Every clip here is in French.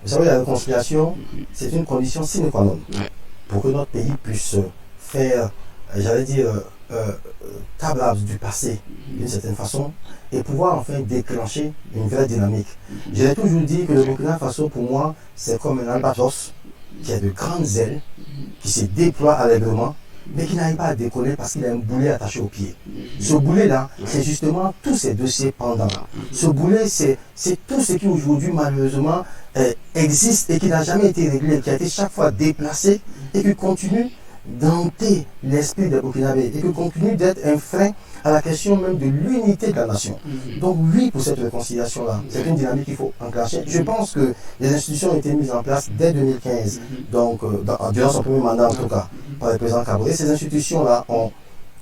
Vous savez, la réconciliation, c'est une condition sine qua non Ouais. pour que notre pays puisse faire, j'allais dire, euh, table rase du passé d'une certaine façon et pouvoir enfin déclencher une vraie dynamique. J'ai toujours dit que le Burkina Faso, pour moi, c'est comme un albatros qui a de grandes ailes, qui se déploie allègrement, mais qui n'arrive pas à décoller parce qu'il a un boulet attaché au pied. Ce boulet-là, c'est justement tous ces dossiers pendants. Ce boulet, c'est tout ce qui aujourd'hui, malheureusement, existe et qui n'a jamais été réglé, qui a été chaque fois déplacé et qui continue d'hanter l'esprit des Burkinabés et qui continue d'être un frein à la question même de l'unité de la nation. Donc oui, pour cette réconciliation-là, c'est une dynamique qu'il faut enclencher. Je pense que les institutions ont été mises en place dès 2015, donc durant son premier mandat en tout cas, par le président Kaboré. Ces institutions-là ont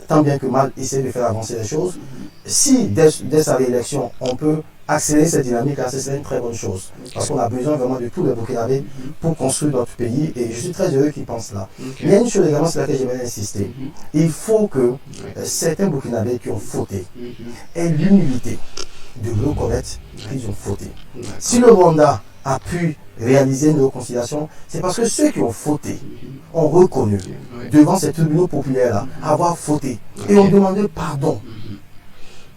tant bien que mal essayé de faire avancer les choses. Si dès sa réélection, on peut accélérer cette dynamique-là, ce serait une très bonne chose. Parce qu'on a besoin vraiment de tous les Burkinabés pour construire notre pays. Et je suis très heureux qu'ils pensent là. Mais il y a une chose également sur laquelle j'aimerais insister. Il faut que certains Burkinabés qui ont fauté aient l'humilité de reconnaître qu'ils ont fauté. Si le Rwanda a pu réaliser une réconciliation, c'est parce que ceux qui ont fauté ont reconnu devant ces tribunaux populaires-là avoir fauté et ont demandé pardon.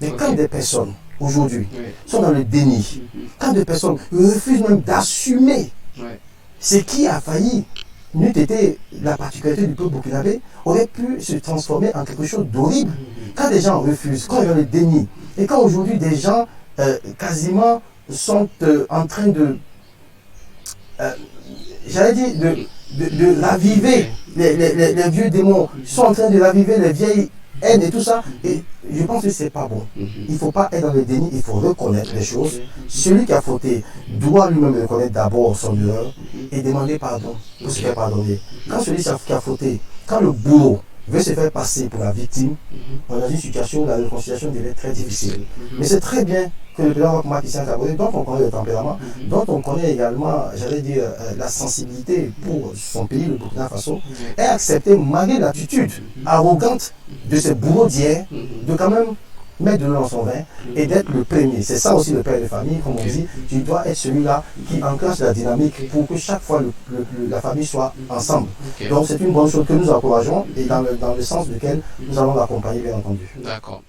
Mais quand des personnes aujourd'hui sont dans le déni, quand des personnes refusent même d'assumer ce qui a failli, n'eût été la particularité du peuple burkinabé, aurait pu se transformer en quelque chose d'horrible. Quand des gens refusent, quand il y a le déni, et quand aujourd'hui des gens quasiment sont en train de, j'allais dire, de raviver les vieux démons, sont en train de raviver les vieilles haines et tout ça, et je pense que c'est pas bon. Il ne faut pas être dans le déni, il faut reconnaître les choses. Celui qui a fauté doit lui-même reconnaître d'abord son erreur et demander pardon pour se faire pardonner. Quand celui qui a fauté, quand le bourreau veut se faire passer pour la victime, on est dans une situation où la réconciliation devient très difficile. Mais c'est très bien que le président Macky Sall, dont on connaît le tempérament, dont on connaît également, j'allais dire, la sensibilité pour son pays, le Burkina Faso, ait accepté, malgré l'attitude arrogante de ces bourreaux d'hier, de quand même mettre de l'eau dans son vin et d'être le premier. C'est ça aussi le père de famille, comme on dit. Tu dois être celui-là qui enclenche la dynamique pour que chaque fois la famille soit ensemble. Donc c'est une bonne chose que nous encourageons et dans le sens duquel nous allons l'accompagner, bien entendu. D'accord.